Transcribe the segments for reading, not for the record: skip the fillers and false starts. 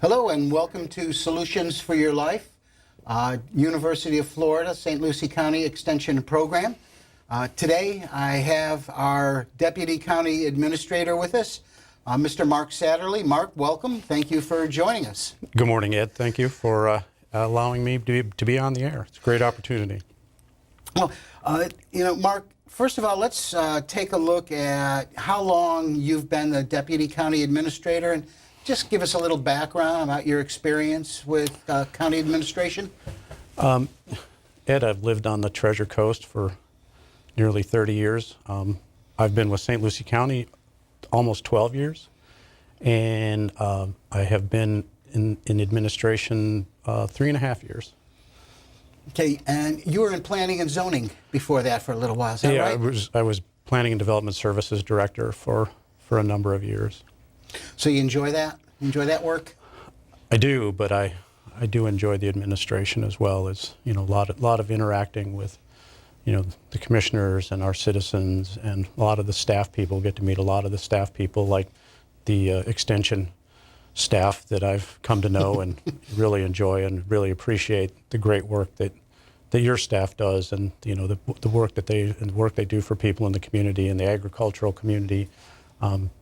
Hello and welcome to Solutions for Your Life, University of Florida, St. Lucie County Extension Program. Today I have our Deputy County Administrator with us, Mr. Mark Satterley. Mark, welcome. Thank you for joining us. Good morning, Ed. Thank you for allowing me to be on the air. It's a great opportunity. Well, Mark, first of all, let's take a look at how long you've been the Deputy County Administrator, and just give us a little background about your experience with county administration. Ed, I've lived on the Treasure Coast for nearly 30 years. I've been with St. Lucie County almost 12 years, and I have been in administration 3.5 years. Okay, and you were in planning and zoning before that for a little while, is that right? Yeah, I was Planning and Development Services Director for a number of years. So you enjoy that? Enjoy that work? I do, but I do enjoy the administration as well. It's a lot of interacting with the commissioners and our citizens, and a lot of the staff people. Get to meet a lot of the staff people, like the extension staff that I've come to know and really enjoy and really appreciate the great work that your staff does, and the work that they do for people in the community and the agricultural community.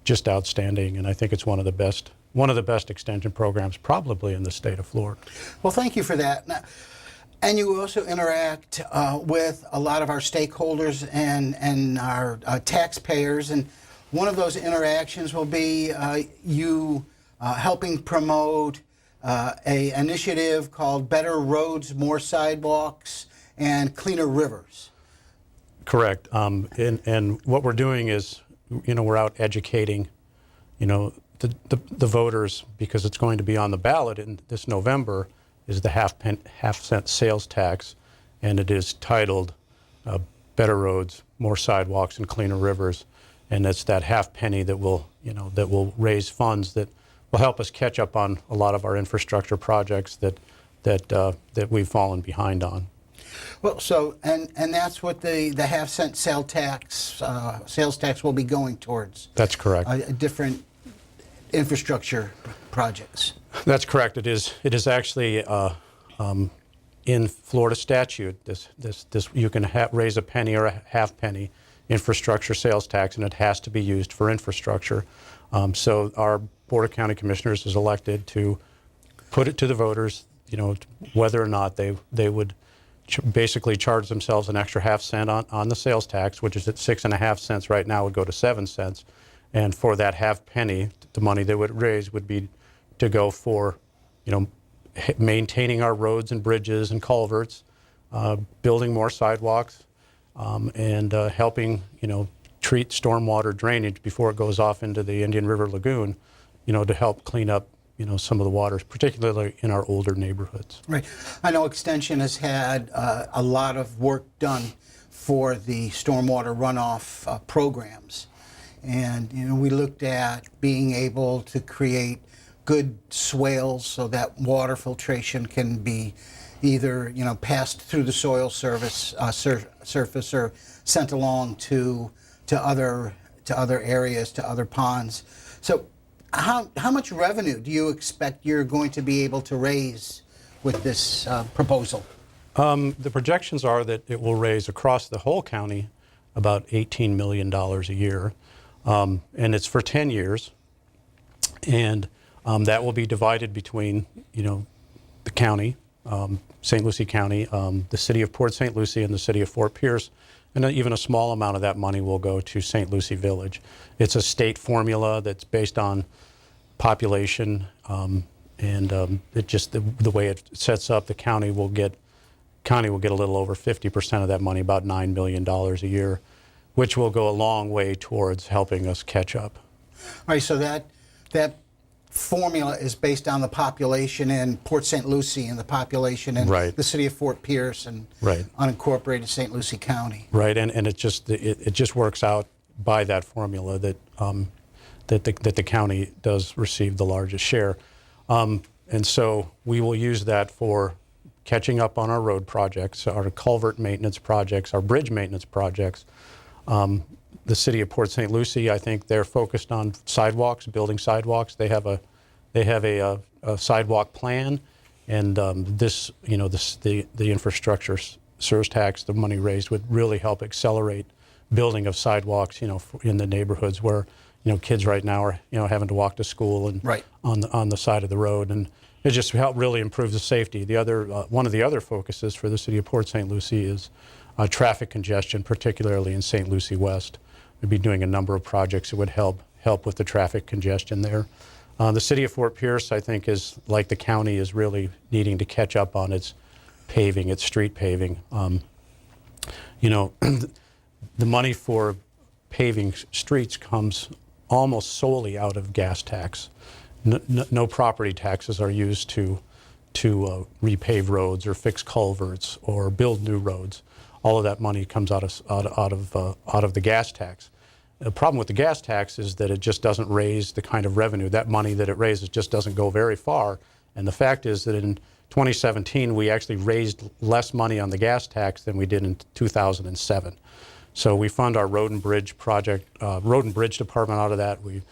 Just outstanding, and I think it's one of the best extension programs probably in the state of Florida. Well, thank you for that. And you also interact with a lot of our stakeholders and our taxpayers, and one of those interactions will be you helping promote a initiative called Better Roads, More Sidewalks, and Cleaner Rivers. Correct. And what we're doing is, we're out educating, the voters, because it's going to be on the ballot in this November, is the half-cent sales tax, and it is titled Better Roads, More Sidewalks, and Cleaner Rivers, and it's that half penny that will raise funds that will help us catch up on a lot of our infrastructure projects that we've fallen behind on. Well, so and that's what the half-cent sales tax will be going towards. That's correct. Different infrastructure projects. That's correct. It is actually in Florida statute. This you can raise a penny or a half penny infrastructure sales tax, and it has to be used for infrastructure. So our Board of County Commissioners is elected to put it to the voters, whether or not they would basically charge themselves an extra half-cent on the sales tax, which is at 6.5 cents right now, would go to 7 cents. And for that half penny, the money they would raise would be to go for, maintaining our roads and bridges and culverts, building more sidewalks, and helping, treat stormwater drainage before it goes off into the Indian River Lagoon, to help clean up some of the waters, particularly in our older neighborhoods. Right. I know Extension has had a lot of work done for the stormwater runoff programs. And, we looked at being able to create good swales so that water filtration can be either, passed through the soil surface or sent along to other areas, to other ponds. So how much revenue do you expect you're going to be able to raise with this proposal? The projections are that it will raise across the whole county about $18 million a year, and it's for 10 years, and that will be divided between the county, St. Lucie County, the city of Port St. Lucie, and the city of Fort Pierce, and even a small amount of that money will go to St. Lucie Village. It's a state formula that's based on population, and it just the way it sets up, the county will get a little over 50% of that money, about $9 million a year, which will go a long way towards helping us catch up. All right, so that formula is based on the population in Port St. Lucie and the population in the city of Fort Pierce and unincorporated St. Lucie County. Right, and it just works out by that formula that the county does receive the largest share, and so we will use that for catching up on our road projects, our culvert maintenance projects, our bridge maintenance projects. The city of Port St. Lucie, I think they're focused on sidewalks, building sidewalks. They have a They have a sidewalk plan, and the infrastructure SERS tax, the money raised, would really help accelerate building of sidewalks, in the neighborhoods where, kids right now are, having to walk to school and Right. on the side of the road, and it just helped really improve the safety. The other one of the other focuses for the city of Port St. Lucie is traffic congestion, particularly in St. Lucie West. We'd be doing a number of projects that would help with the traffic congestion there. The city of Fort Pierce, I think, is like the county, is really needing to catch up on its paving, its street paving. The money for paving streets comes almost solely out of gas tax. No property taxes are used to repave roads or fix culverts or build new roads. All of that money comes out of the gas tax. The problem with the gas tax is that it just doesn't raise the kind of revenue. That money that it raises just doesn't go very far. And the fact is that in 2017, we actually raised less money on the gas tax than we did in 2007. So we fund our road and bridge project, road and bridge department out of that. We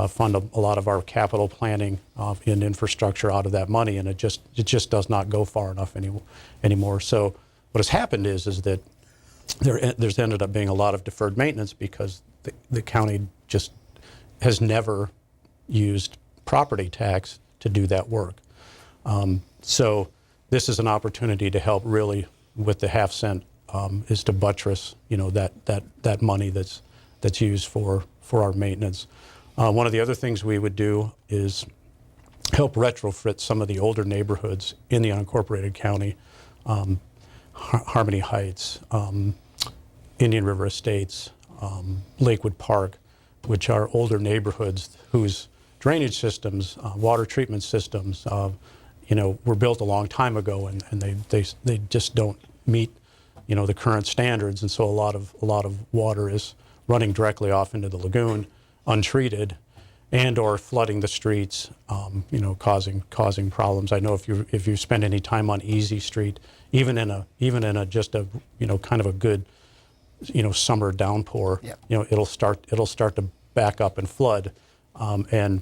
fund a lot of our capital planning in infrastructure out of that money, and it just does not go far enough anymore. So what has happened is that there's ended up being a lot of deferred maintenance because the county just has never used property tax to do that work. So this is an opportunity to help really with the half cent, is to buttress that money that's used for our maintenance. One of the other things we would do is help retrofit some of the older neighborhoods in the unincorporated county, Harmony Heights, Indian River Estates, Lakewood Park, which are older neighborhoods whose drainage systems, water treatment systems, were built a long time ago, and they just don't meet, the current standards, and so a lot of water is running directly off into the lagoon, untreated, and or flooding the streets, causing problems. I know if you spend any time on Easy Street, even in a kind of a good summer downpour, Yep. It'll start to back up and flood, and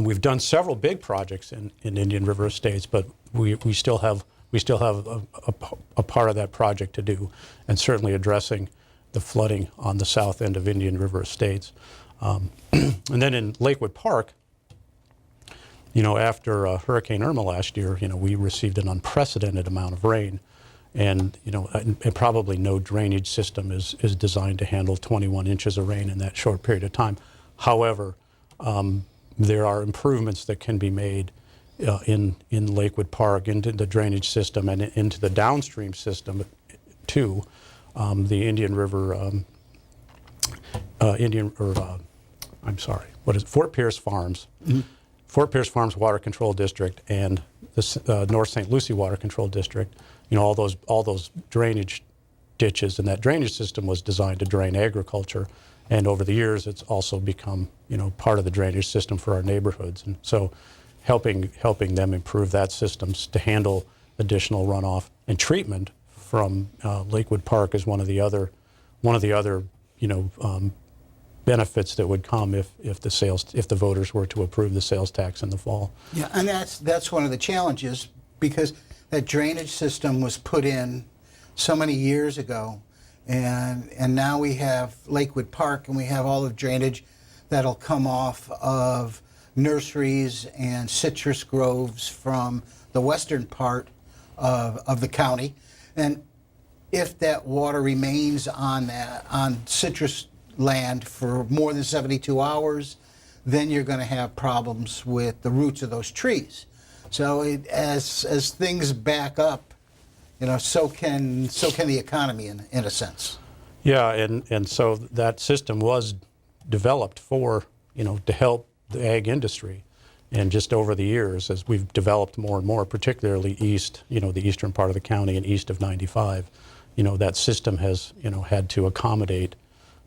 we've done several big projects in Indian River Estates, but we still have a part of that project to do, and certainly addressing the flooding on the south end of Indian River Estates. And then in Lakewood Park, after Hurricane Irma last year, we received an unprecedented amount of rain, and and probably no drainage system is designed to handle 21 inches of rain in that short period of time. However, there are improvements that can be made in Lakewood Park into the drainage system and into the downstream system too. The Indian River, Fort Pierce Farms, mm-hmm. Fort Pierce Farms Water Control District and the North St. Lucie Water Control District. All those drainage ditches, and that drainage system was designed to drain agriculture. And over the years, it's also become, part of the drainage system for our neighborhoods. And so helping them improve that systems to handle additional runoff and treatment from Lakewood Park is one of the other benefits that would come if the voters were to approve the sales tax in the fall. Yeah, and that's one of the challenges, because that drainage system was put in so many years ago, and now we have Lakewood Park, and we have all the drainage that'll come off of nurseries and citrus groves from the western part of the county. And if that water remains on citrus land for more than 72 hours, then you're going to have problems with the roots of those trees. So as things back up, so can the economy in a sense. Yeah, and so that system was developed for, to help the ag industry. And just over the years, as we've developed more and more, particularly east, the eastern part of the county and east of 95, that system has, had to accommodate,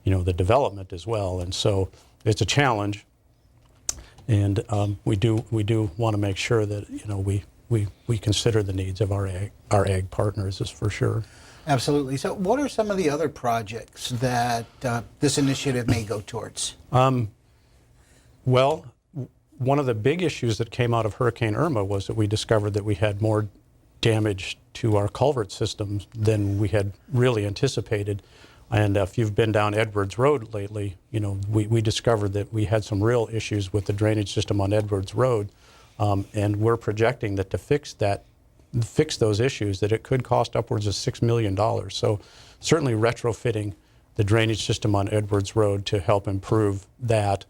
the development as well. And so it's a challenge. And we do want to make sure that, we consider the needs of our ag partners, is for sure. Absolutely. So what are some of the other projects that this initiative may go towards? Well, one of the big issues that came out of Hurricane Irma was that we discovered that we had more damage to our culvert systems than we had really anticipated. And if you've been down Edwards Road lately, you know, we discovered that we had some real issues with the drainage system on Edwards Road. And we're projecting that to fix those issues, that it could cost upwards of $6 million. So certainly retrofitting the drainage system on Edwards Road to help improve that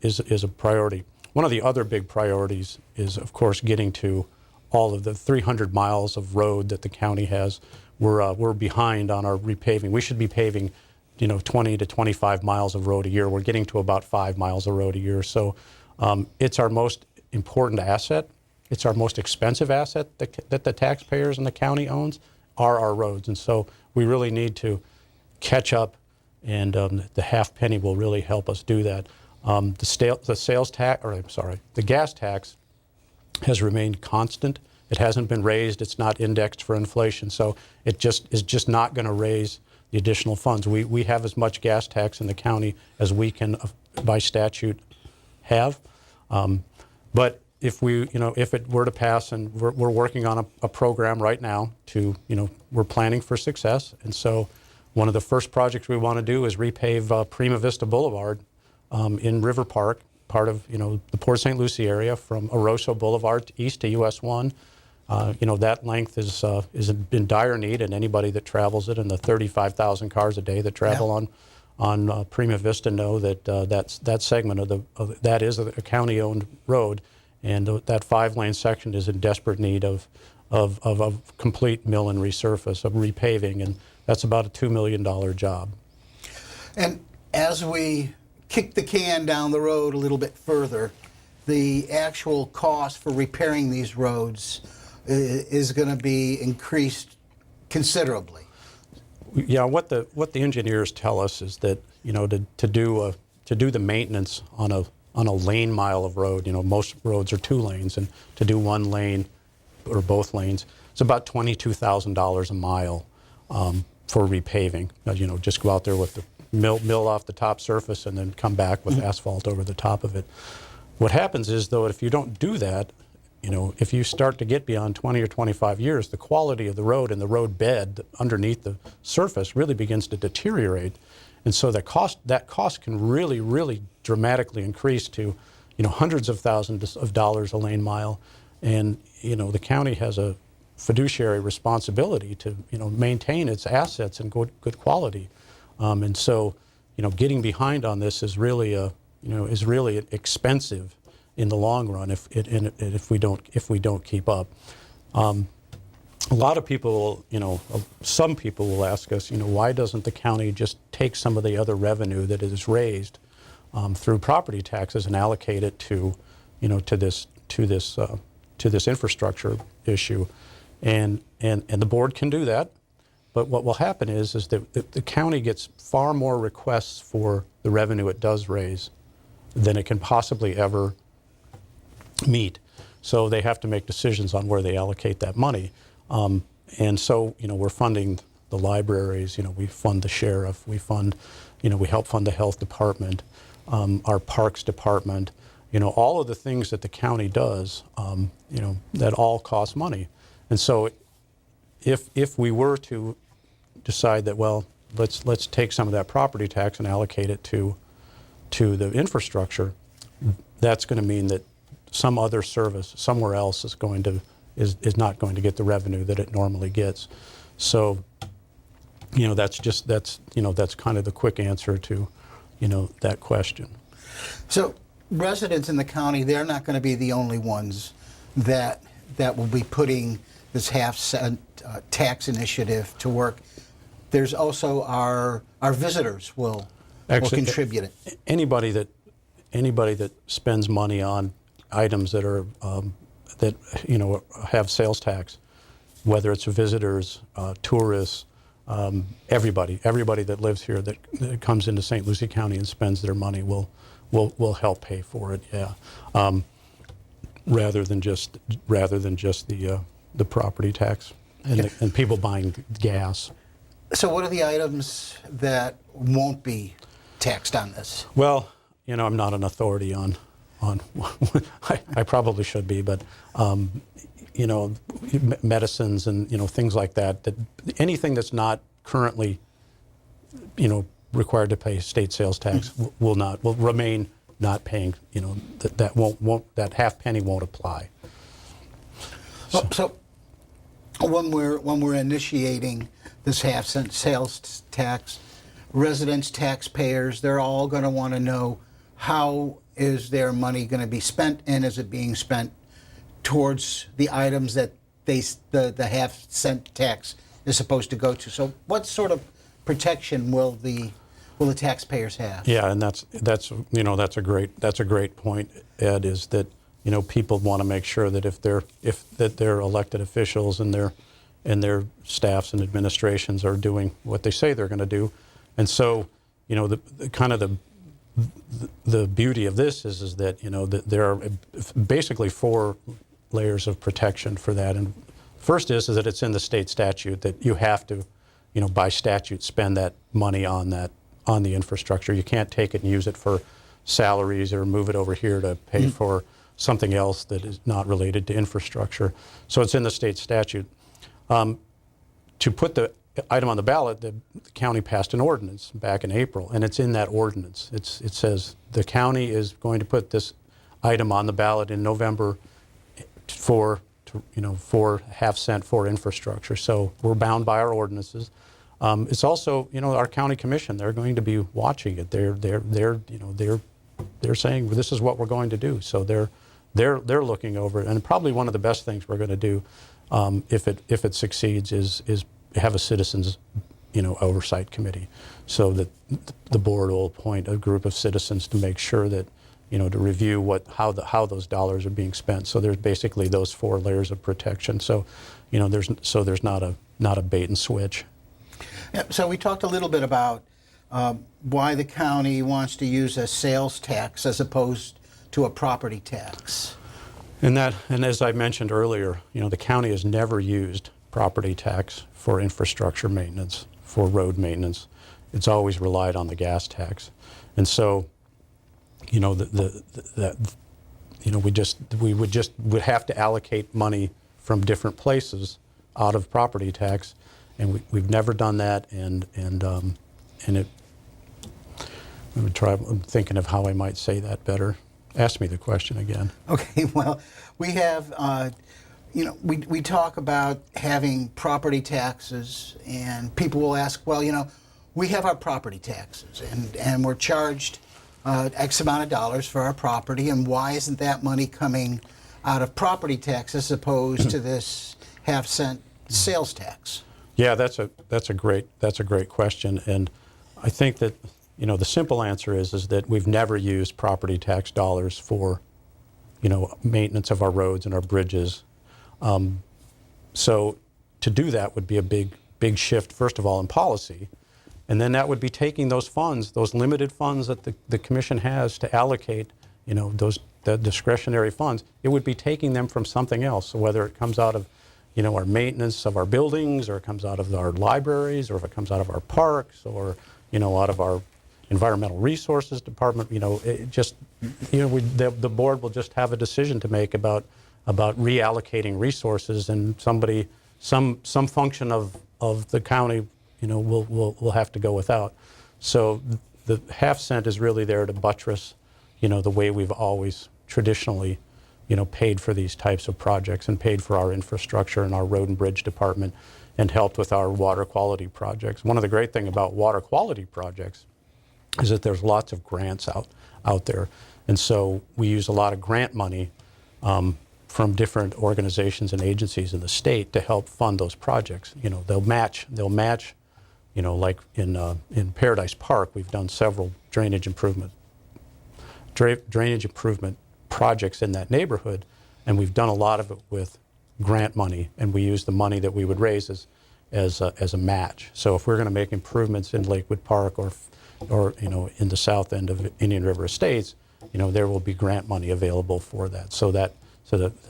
is a priority. One of the other big priorities is, of course, getting to all of the 300 miles of road that the county has. We're behind on our repaving. We should be paving, you know, 20 to 25 miles of road a year. We're getting to about 5 miles of road a year. So it's our most important asset. It's our most expensive asset that the taxpayers in the county owns are our roads. And so we really need to catch up, and the half penny will really help us do that. The sales tax, or I'm sorry, the gas tax has remained constant. It hasn't been raised. It's not indexed for inflation. So it just is just not going to raise the additional funds. We have as much gas tax in the county as we can, by statute, have. But if it were to pass, and we're working on a program right now to, you know, we're planning for success. And so one of the first projects we want to do is repave Prima Vista Boulevard in River Park, part of, you know, the Port St. Lucie area from Oroso Boulevard east to US 1. You know, that length is in dire need, and anybody that travels it, and the 35,000 cars a day that travel on Prima Vista know that that segment of that is a county-owned road, and that 5-lane section is in desperate need of complete mill and resurface, of repaving, and that's about a $2 million job. And as we kick the can down the road a little bit further, the actual cost for repairing these roads is going to be increased considerably. Yeah, what the engineers tell us is that, you know, to do the maintenance on a lane mile of road, you know, most roads are 2 lanes, and to do 1 lane or both lanes, it's about $22,000 a mile for repaving. You know, just go out there with the mill off the top surface and then come back with asphalt over the top of it. What happens is, though, if you don't do that, you know, if you start to get beyond 20 or 25 years, the quality of the road and the road bed underneath the surface really begins to deteriorate. And so that cost can really, really dramatically increase to, you know, hundreds of thousands of dollars a lane mile. And, you know, the county has a fiduciary responsibility to, you know, maintain its assets in good quality. And so, you know, getting behind on this is really expensive in the long run if we don't keep up. A lot of people, you know, some people will ask us, you know, why doesn't the county just take some of the other revenue that is raised through property taxes and allocate it to, you know, to this infrastructure issue, and the board can do that. But what will happen is that the county gets far more requests for the revenue it does raise than it can possibly ever meet. So they have to make decisions on where they allocate that money. And so, you know, we're funding the libraries, you know, we fund the sheriff, we fund, you know, we help fund the health department, our parks department, you know, all of the things that the county does, you know, that all cost money. And so if we were to decide that, well, let's take some of that property tax and allocate it to the infrastructure, that's going to mean that some other service somewhere else is not going to get the revenue that it normally gets. So, you know, that's kind of the quick answer to, you know, that question. So residents in the county, they're not going to be the only ones that will be putting this half-cent tax initiative to work. There's also our visitors will contribute it. Anybody that spends money on items that are that, you know, have sales tax, whether it's visitors, tourists, everybody that lives here that comes into St. Lucie County and spends their money will help pay for it. Yeah, rather than just the property tax and people buying gas. So what are the items that won't be taxed on this? Well, you know, I'm not an authority on on I probably should be, but you know, medicines and, you know, things like that, that anything that's not currently, you know, required to pay state sales tax will remain not paying, you know, that half penny won't apply. So when we're initiating this half-cent sales tax, residents, taxpayers, they're all going to want to know, how is their money going to be spent, and is it being spent towards the items that the half-cent tax is supposed to go to? So what sort of protection will the taxpayers have? Yeah, and that's you know, that's a great point, Ed, is that, you know, people want to make sure that if their elected officials and their staffs and administrations are doing what they say they're going to do. And so, you know, the beauty of this is that, you know, that there are basically 4 layers of protection for that. And first is that it's in the state statute that you have to, you know, by statute spend that money on the infrastructure. You can't take it and use it for salaries or move it over here to pay for something else that is not related to infrastructure. So it's in the state statute. To put the item on the ballot, the county passed an ordinance back in April, and it's in that ordinance. It says the county is going to put this item on the ballot in November for half-cent for infrastructure. So we're bound by our ordinances. It's also, you know, our county commission, they're going to be watching it. They're saying, well, this is what we're going to do. So they're looking over it. And probably one of the best things we're going to do, if it succeeds, is have a citizens, you know, oversight committee, so that the board will appoint a group of citizens to make sure that, you know, to review how those dollars are being spent. So there's basically those 4 layers of protection. So, you know, there's not a bait and switch. Yeah, so we talked a little bit about why the county wants to use a sales tax as opposed to a property tax. And as I mentioned earlier, you know, the county has never used property tax for infrastructure maintenance, for road maintenance. It's always relied on the gas tax. And so, you know, we would have to allocate money from different places out of property tax, and we've never done that. And I'm thinking of how I might say that better. Ask me the question again. Okay, well, we have, you know, we talk about having property taxes, and people will ask, well, you know, we have our property taxes, and we're charged X amount of dollars for our property, and why isn't that money coming out of property tax as opposed to this half-cent sales tax? Yeah, that's a great question, and I think that, you know, the simple answer is that we've never used property tax dollars for, you know, maintenance of our roads and our bridges. So to do that would be a big shift, first of all, in policy. And then that would be taking those funds, those limited funds that the commission has to allocate, you know, the discretionary funds. It would be taking them from something else. So whether it comes out of, you know, our maintenance of our buildings, or it comes out of our libraries, or if it comes out of our parks, or, you know, out of our environmental resources department, you know, it just, you know, the board will just have a decision to make about reallocating resources, and some function of the county, you know, will have to go without. So the half-cent is really there to buttress, you know, the way we've always traditionally, you know, paid for these types of projects, and paid for our infrastructure and our road and bridge department, and helped with our water quality projects. One of the great things about water quality projects is that there's lots of grants out there. And so we use a lot of grant money from different organizations and agencies in the state to help fund those projects. You know, they'll match, you know, like in Paradise Park, we've done several drainage improvement projects in that neighborhood, and we've done a lot of it with grant money, and we use the money that we would raise as a match. So if we're going to make improvements in Lakewood Park, or you know, in the south end of Indian River Estates, you know, there will be grant money available for that. So the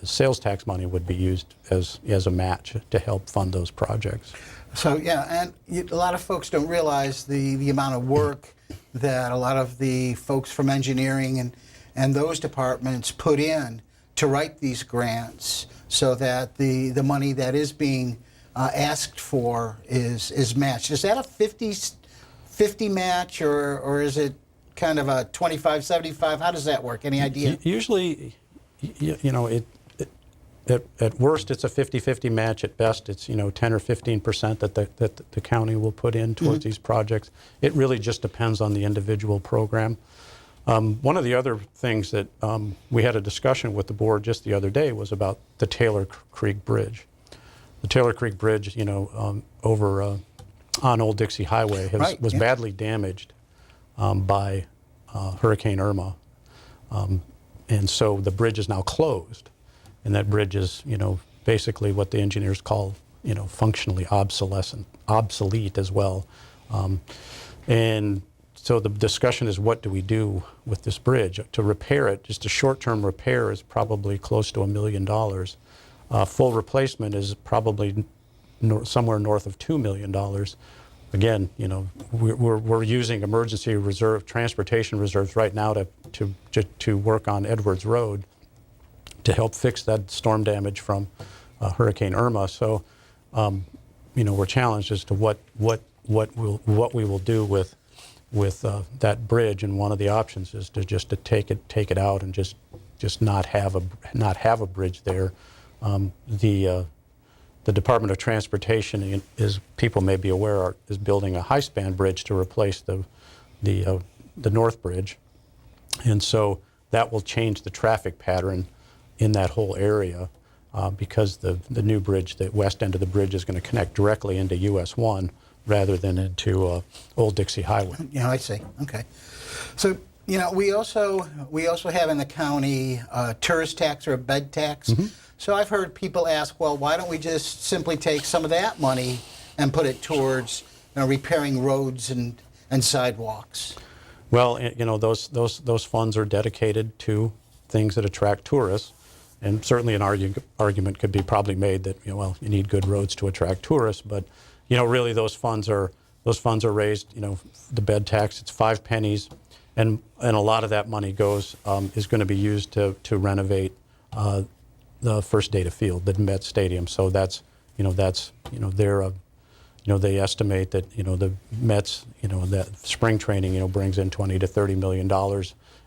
sales tax money would be used as a match to help fund those projects. So yeah, and a lot of folks don't realize the amount of work that a lot of the folks from engineering and those departments put in to write these grants so that the money that is being asked for is matched. Is that a 50 match, or is it kind of a 25-75? How does that work? Any idea? Usually, at worst, it's a 50-50 match. At best, it's 10 or 15% that the county will put in towards these projects. It really just depends on the individual program. One of the other things that we had a discussion with the board just the other day was about the Taylor Creek Bridge. The Taylor Creek Bridge, over on Old Dixie Highway was badly damaged by Hurricane Irma. And so the bridge is now closed. And that bridge is, basically what the engineers call, functionally obsolete as well. And so the discussion is, what do we do with this bridge? To repair it, just a short-term repair is probably close to $1 million. Full replacement is probably somewhere north of $2 million. Again, we're using emergency reserve, transportation reserves right now to work on Edwards Road to help fix that storm damage from Hurricane Irma. So, we're challenged as to what we will do with that bridge, and one of the options is to take it out and just not have a bridge there. The Department of Transportation, as people may be aware, is building a high-span bridge to replace the North Bridge, and so that will change the traffic pattern in that whole area because the new bridge, the west end of the bridge, is going to connect directly into US 1 rather than into Old Dixie Highway. Yeah, I see. Okay. So, we also have in the county a tourist tax or a bed tax. Mm-hmm. So I've heard people ask, well, why don't we just simply take some of that money and put it towards repairing roads and sidewalks? Well, those funds are dedicated to things that attract tourists, and certainly an argument could be probably made that you need good roads to attract tourists, but really those funds are raised. The bed tax, it's 5 pennies, and a lot of that money is going to be used to renovate the First Data Field, the Met Stadium. So they estimate that the Mets, that spring training brings in $20 to $30 million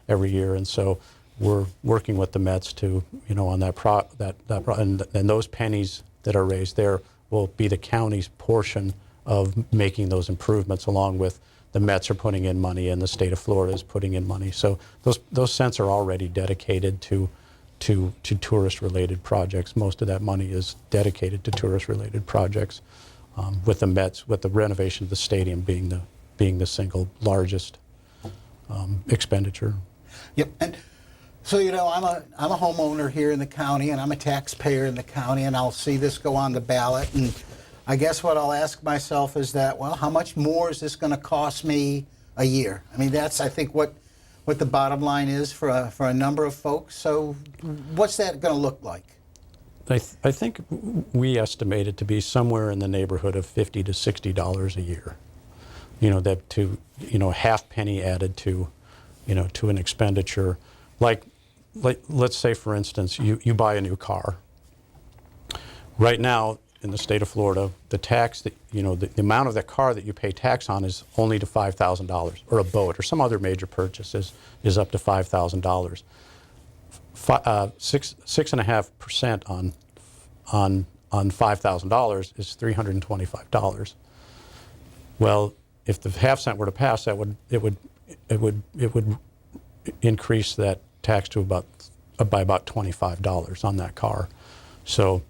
every year, and so we're working with the Mets to on and those pennies that are raised there will be the county's portion of making those improvements, along with the Mets are putting in money and the state of Florida is putting in money. So those cents are already dedicated to tourist-related projects. Most of that money is dedicated to tourist-related projects, with the Mets, with the renovation of the stadium being the single largest expenditure. Yep. And so I'm a homeowner here in the county, and I'm a taxpayer in the county, and I'll see this go on the ballot, and I guess what I'll ask myself is that, well, how much more is this going to cost me a year? I mean, that's, I think, what the bottom line is for a number of folks. So what's that going to look like? I think we estimate it to be somewhere in the neighborhood of $50 to $60 a year. That to half penny added to an expenditure. Like let's say, for instance, you buy a new car. Right now in the state of Florida, the tax that the amount of that car that you pay tax on is only to $5,000, or a boat or some other major purchase is up to $5,000. 6.5% on $5,000 is $325. Well, if the half cent were to pass, it would increase that tax to by about $25 on that car. So,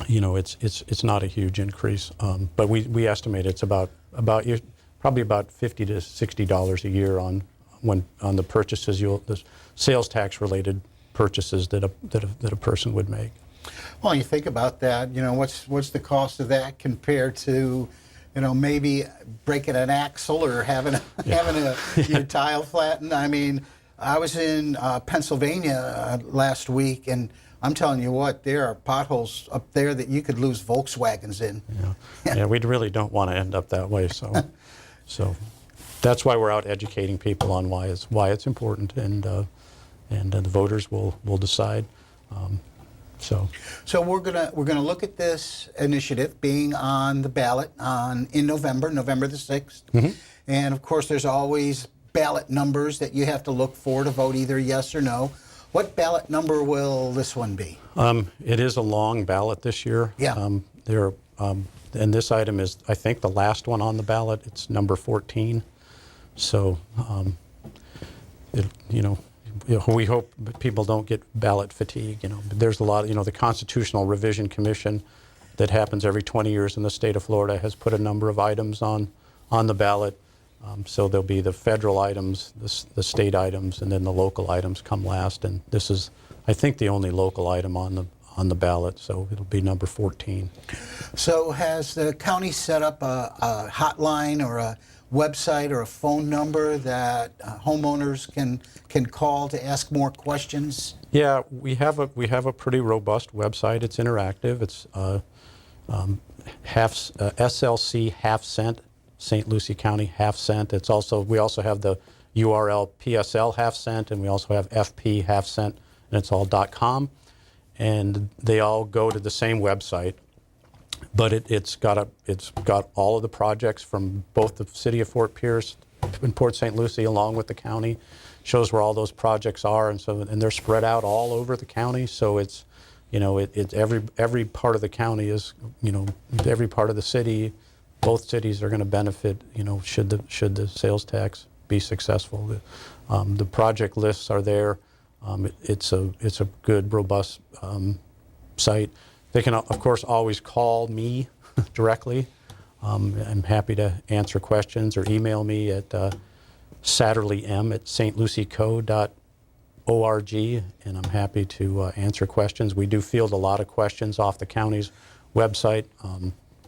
it's not a huge increase, but we estimate it's probably about $50 to $60 a year on the purchases, the sales tax related purchases that a person would make. Well, you think about that. What's the cost of that compared to, maybe breaking an axle or having your tile flattened? I mean, I was in Pennsylvania last week, and I'm telling you what, there are potholes up there that you could lose Volkswagens in. Yeah, we really don't want to end up that way. So that's why we're out educating people on why it's important, and the voters will decide. So So we're gonna look at this initiative being on the ballot in November the 6th. And of course, there's always ballot numbers that you have to look for to vote either yes or no. What ballot number will this one be? it is a long ballot this year. Yeah. And this item is, I think, the last one on the ballot. It's number 14. So, we hope people don't get ballot fatigue. But there's a lot. The Constitutional Revision Commission that happens every 20 years in the state of Florida has put a number of items on the ballot. So there'll be the federal items, the state items, and then the local items come last. And this is, I think, the only local item on the ballot. So it'll be number 14. So has the county set up a hotline or a website or a phone number that homeowners can call to ask more questions? Yeah, we have a pretty robust website. It's interactive. It's SLC half cent, St. Lucie County half cent. We also have the URL PSL half cent, and we also have FP half cent, and it's all .com, and they all go to the same website. But it's got all of the projects from both the city of Fort Pierce and Port St. Lucie, along with the county. Shows where all those projects are, and they're spread out all over the county. So it's every part of the county is every part of the city. Both cities are going to benefit. Should the sales tax be successful. The project lists are there. It's a good, robust site. They can, of course, always call me directly. I'm happy to answer questions, or email me at satterleym@stlucieco.org, and I'm happy to answer questions. We do field a lot of questions off the county's website.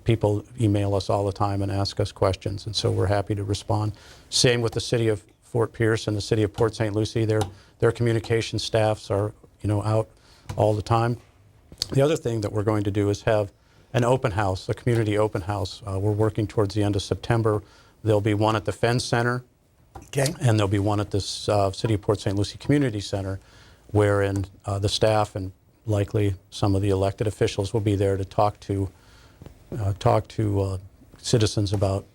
People email us all the time and ask us questions, and so we're happy to respond. Same with the city of Fort Pierce and the city of Port St. Lucie. Their communication staffs are out all the time. The other thing that we're going to do is have an open house, a community open house. We're working towards the end of September. There'll be one at the Fenn Center, Okay. and there'll be one at the City of Port St. Lucie Community Center, wherein the staff and likely some of the elected officials will be there to talk to citizens about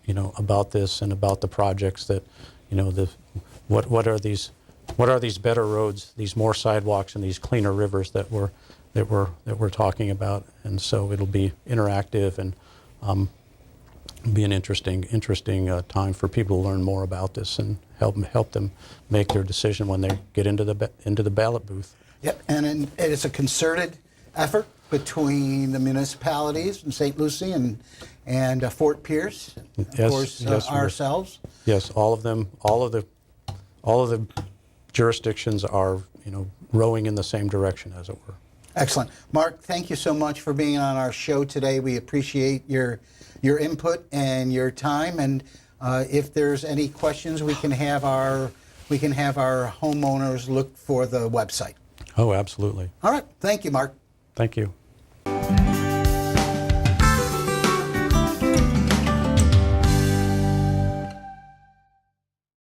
this and about the projects that what are these better roads, these more sidewalks, and these cleaner rivers that we're talking about. And so it'll be interactive and be an interesting time for people to learn more about this and help them make their decision when they get into the ballot booth. Yep, and it's a concerted effort between the municipalities in St. Lucie and Fort Pierce, of course, ourselves. Yes, all of them, all of the jurisdictions are rowing in the same direction, as it were. Excellent. Mark, thank you so much for being on our show today. We appreciate your input and your time. And if there's any questions, we can have our homeowners look for the website. Oh, absolutely. All right. Thank you, Mark. Thank you.